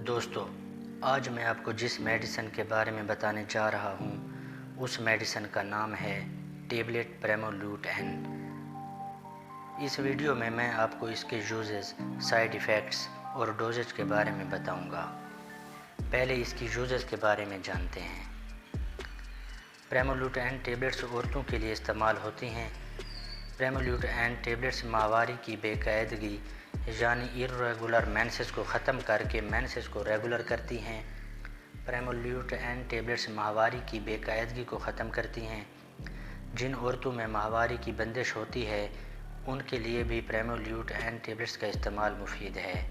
دوستو، آج میں آپ کو جس میڈیسن کے بارے میں بتانے جا رہا ہوں اس میڈیسن کا نام ہے ٹیبلٹ پریمولوٹ-این۔ اس ویڈیو میں آپ کو اس کے یوزز، سائیڈ ایفیکٹس اور ڈوزج کے بارے میں بتاؤں گا۔ پہلے اس کی یوزز کے بارے میں جانتے ہیں۔ پریمولوٹ-این ٹیبلٹس عورتوں کے لیے استعمال ہوتی ہیں۔ پریمولوٹ-این ٹیبلٹس ماہواری کی بے قاعدگی یعنی irregular menses کو ختم کر کے menses کو ریگولر کرتی ہیں۔ پریمولوٹ-این ٹیبلٹس ماہواری کی بے قاعدگی کو ختم کرتی ہیں۔ جن عورتوں میں ماہواری کی بندش ہوتی ہے ان کے لیے بھی پریمولوٹ-این ٹیبلٹس کا استعمال مفید ہے۔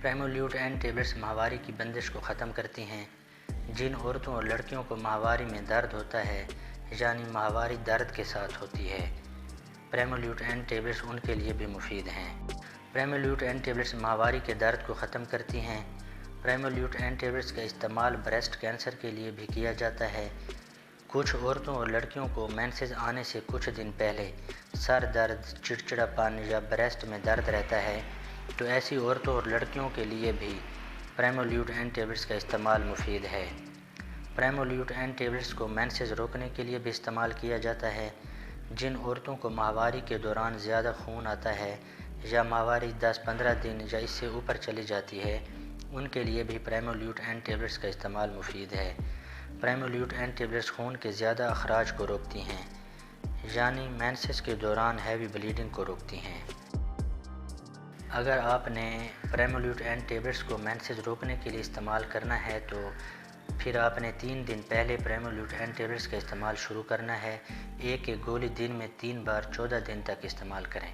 پریمولوٹ-این ٹیبلٹس ماہواری کی بندش کو ختم کرتی ہیں۔ جن عورتوں اور لڑکیوں کو ماہواری میں درد ہوتا ہے یعنی ماہواری درد کے ساتھ ہوتی ہے، پریمولوٹ-این ٹیبلٹس ان کے لیے بھی مفید ہیں۔ پریمولوٹ-این ٹیبلٹس ماہواری کے درد کو ختم کرتی ہیں۔ پریمولوٹ-این ٹیبلٹس کا استعمال بریسٹ کینسر کے لیے بھی کیا جاتا ہے۔ کچھ عورتوں اور لڑکیوں کو مینسز آنے سے کچھ دن پہلے سر درد، چڑچڑا پن یا بریسٹ میں درد رہتا ہے تو ایسی عورتوں اور لڑکیوں کے لیے بھی پریمولوٹ-این ٹیبلٹس کا استعمال مفید ہے۔ پریمولوٹ-این ٹیبلٹس کو مینسز روکنے کے لیے بھی استعمال کیا جاتا ہے۔ جن عورتوں کو ماہواری کے دوران زیادہ خون آتا ہے یا ماہواری 10-15 دن یا اس سے اوپر چلی جاتی ہے ان کے لیے بھی پریمولوٹ-این ٹیبلٹس کا استعمال مفید ہے۔ پریمولوٹ-این ٹیبلٹس خون کے زیادہ اخراج کو روکتی ہیں یعنی مینسز کے دوران ہیوی بلیڈنگ کو روکتی ہیں۔ اگر آپ نے پریمولوٹ-این ٹیبلٹس کو مینسز روکنے کے لیے استعمال کرنا ہے تو پھر آپ نے 3 دن پہلے پریمولوٹ-این ٹیبلٹس کا استعمال شروع کرنا ہے۔ ایک گولی دن میں 3 بار 14 دن تک استعمال کریں۔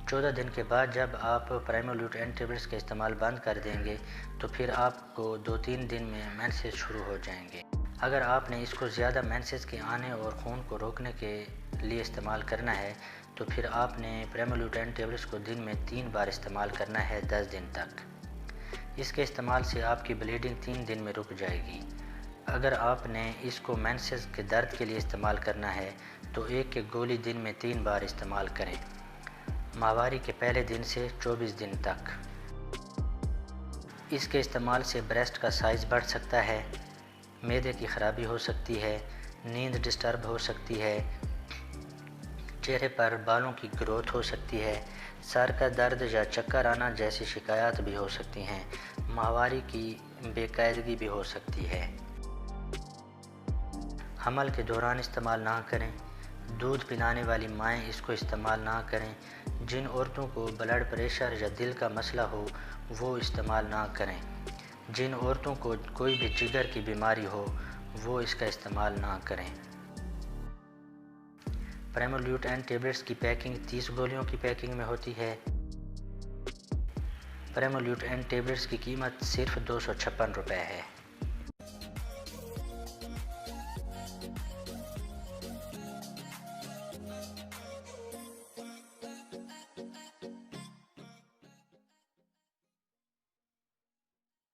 14 دن کے بعد جب آپ پریمولوٹ-این ٹیبلٹس کا استعمال بند کر دیں گے تو پھر آپ کو 2-3 دن میں مینسز شروع ہو جائیں گے۔ اگر آپ نے اس کو زیادہ مینسز کے آنے اور خون کو روکنے کے لیے استعمال کرنا ہے تو پھر آپ نے پریمولوٹ-این ٹیبلٹس کو دن میں 3 بار استعمال کرنا ہے 10 دن تک۔ اس کے استعمال سے آپ کی بلیڈنگ 3 دن میں رک جائے گی۔ اگر آپ نے اس کو مینسز کے درد کے لیے استعمال کرنا ہے تو ایک گولی دن میں 3 بار استعمال کریں، ماہواری کے پہلے دن سے 24 دن تک۔ اس کے استعمال سے بریسٹ کا سائز بڑھ سکتا ہے، معدے کی خرابی ہو سکتی ہے، نیند ڈسٹرب ہو سکتی ہے، چہرے پر بالوں کی گروتھ ہو سکتی ہے، سر کا درد یا چکر آنا جیسی شکایات بھی ہو سکتی ہیں، ماہواری کی بے قاعدگی بھی ہو سکتی ہے۔ حمل کے دوران استعمال نہ کریں۔ دودھ پلانے والی مائیں اس کو استعمال نہ کریں۔ جن عورتوں کو بلڈ پریشر یا دل کا مسئلہ ہو وہ استعمال نہ کریں۔ جن عورتوں کو کوئی بھی جگر کی بیماری ہو وہ اس کا استعمال نہ کریں۔ پریمولوٹ-این ٹیبلٹس کی پیکنگ 30 گولیوں کی پیکنگ میں ہوتی ہے۔ پریمولوٹ-این ٹیبلٹس کی قیمت صرف 256 روپے ہے۔